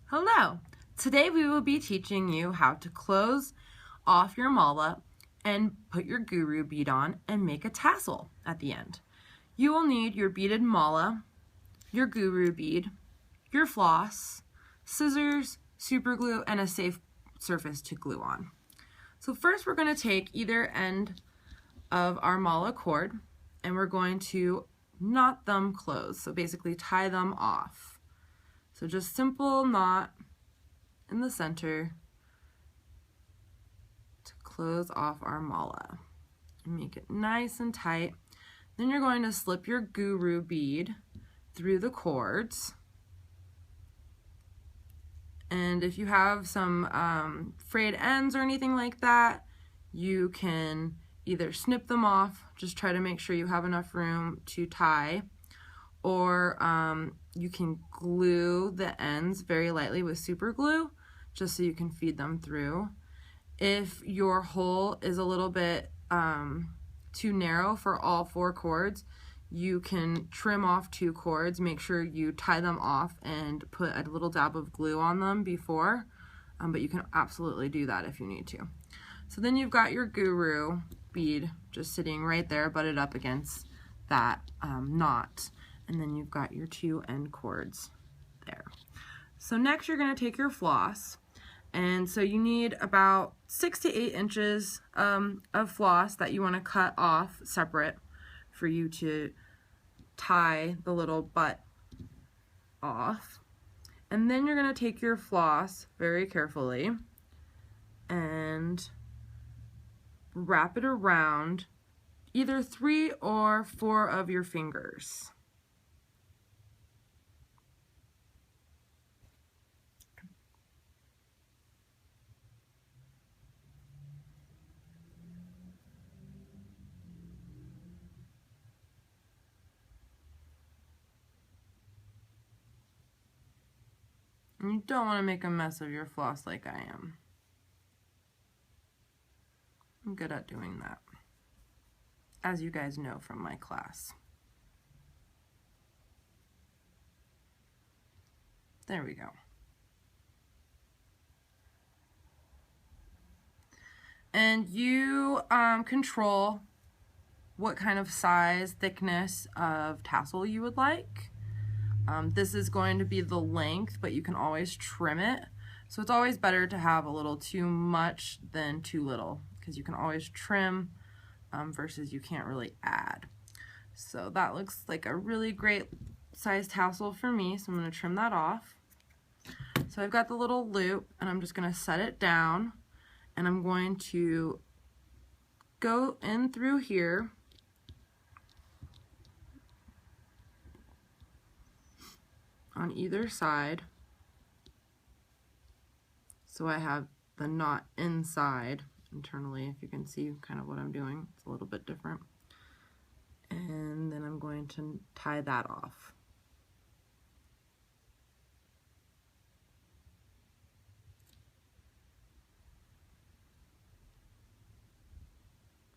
Hello! Today we will be teaching you how to close off your mala and put your guru bead on and make a tassel at the end. You will need your beaded mala, your guru bead, your floss, scissors, super glue, and a safe surface to glue on. So first we're going to take either end of our mala cord and we're going to knot them closed, so basically tie them off. So just simple knot in the center to close off our mala. Make it nice and tight. Then you're going to slip your guru bead through the cords. And if you have some frayed ends or anything like that, you can either snip them off, just try to make sure you have enough room to tie, or you can glue the ends very lightly with super glue just so you can feed them through. If your hole is a little bit too narrow for all 4 cords, you can trim off 2 cords. Make sure you tie them off and put a little dab of glue on them before, but you can absolutely do that if you need to. So then you've got your guru bead just sitting right there, butted up against that knot. And then you've got your 2 end cords there. So next you're going to take your floss, and so you need about 6 to 8 inches of floss that you want to cut off separate for you to tie the little butt off. And then you're going to take your floss very carefully and wrap it around either 3 or 4 of your fingers. And you don't want to make a mess of your floss like I am. I'm good at doing that, as you guys know from my class. There we go. And you control what kind of size, thickness of tassel you would like. This is going to be the length, but you can always trim it. So it's always better to have a little too much than too little, because you can always trim versus you can't really add. So that looks like a really great size tassel for me, so I'm going to trim that off. So I've got the little loop, and I'm just going to set it down, and I'm going to go in through here on either side, so I have the knot inside internally. If you can see kind of what I'm doing, it's a little bit different. And then I'm going to tie that off.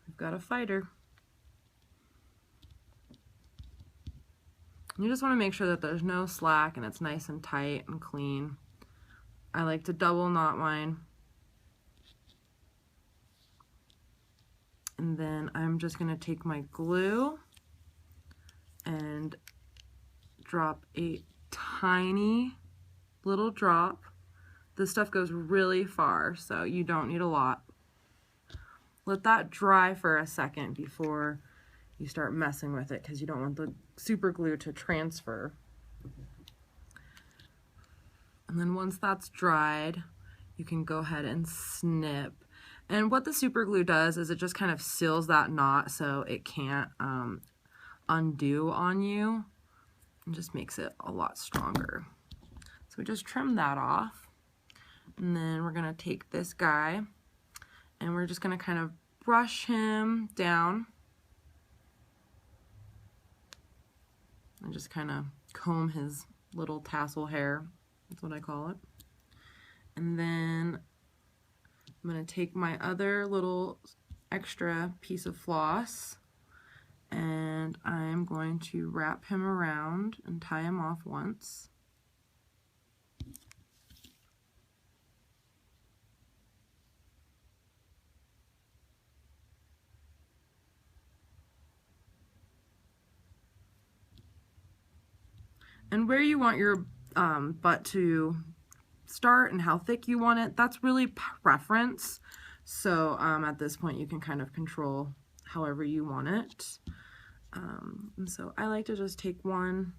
I've got a fighter. You just want to make sure that there's no slack and it's nice and tight and clean. I like to double knot mine. And then I'm just going to take my glue and drop a tiny little drop. This stuff goes really far, so you don't need a lot. Let that dry for a second before you start messing with it, because you don't want the super glue to transfer. And then once that's dried, you can go ahead and snip. And what the super glue does is it just kind of seals that knot so it can't undo on you, and just makes it a lot stronger. So we just trim that off, and then we're going to take this guy and we're just going to kind of brush him down and just kind of comb his little tassel hair. That's what I call it. And then I'm going to take my other little extra piece of floss, and I'm going to wrap him around and tie him off once. And where you want your butt to start and how thick you want it, that's really preference. So at this point you can kind of control however you want it. And so I like to just take one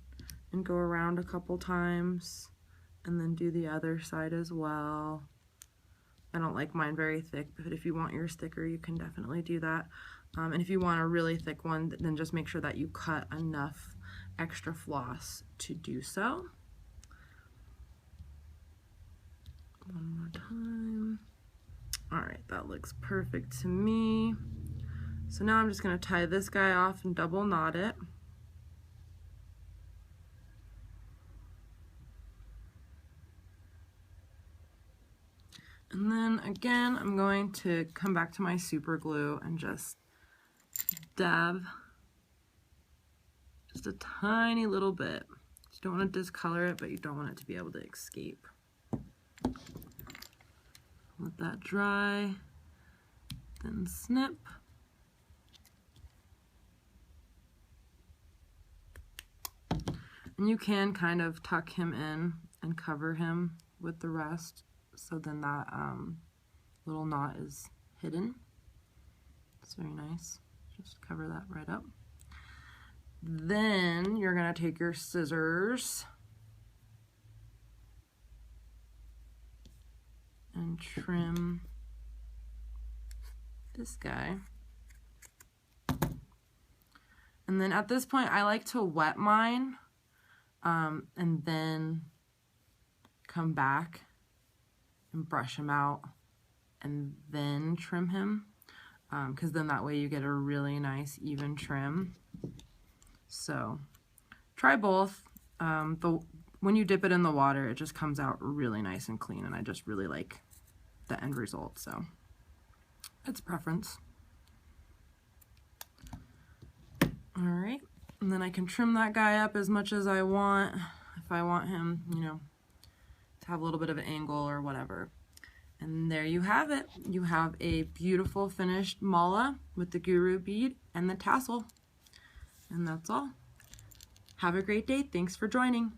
and go around a couple times and then do the other side as well. I don't like mine very thick, but if you want yours thicker, you can definitely do that. And if you want a really thick one, then just make sure that you cut enough extra floss to do so. One more time. All right, that looks perfect to me. So now I'm just going to tie this guy off and double knot it. And then again, I'm going to come back to my super glue and just dab just a tiny little bit. You don't want to discolor it, but you don't want it to be able to escape. Let that dry, then snip. And you can kind of tuck him in and cover him with the rest, so then that little knot is hidden. It's very nice. Just cover that right up. Then you're going to take your scissors and trim this guy. And then at this point I like to wet mine and then come back and brush him out and then trim him, because then that way you get a really nice even trim. So try both. When you dip it in the water, it just comes out really nice and clean, and I just really like the end result, so it's preference. All right, and then I can trim that guy up as much as I want, if I want him, you know, to have a little bit of an angle or whatever. And there you have it. You have a beautiful finished mala with the Guru bead and the tassel. And that's all. Have a great day. Thanks for joining.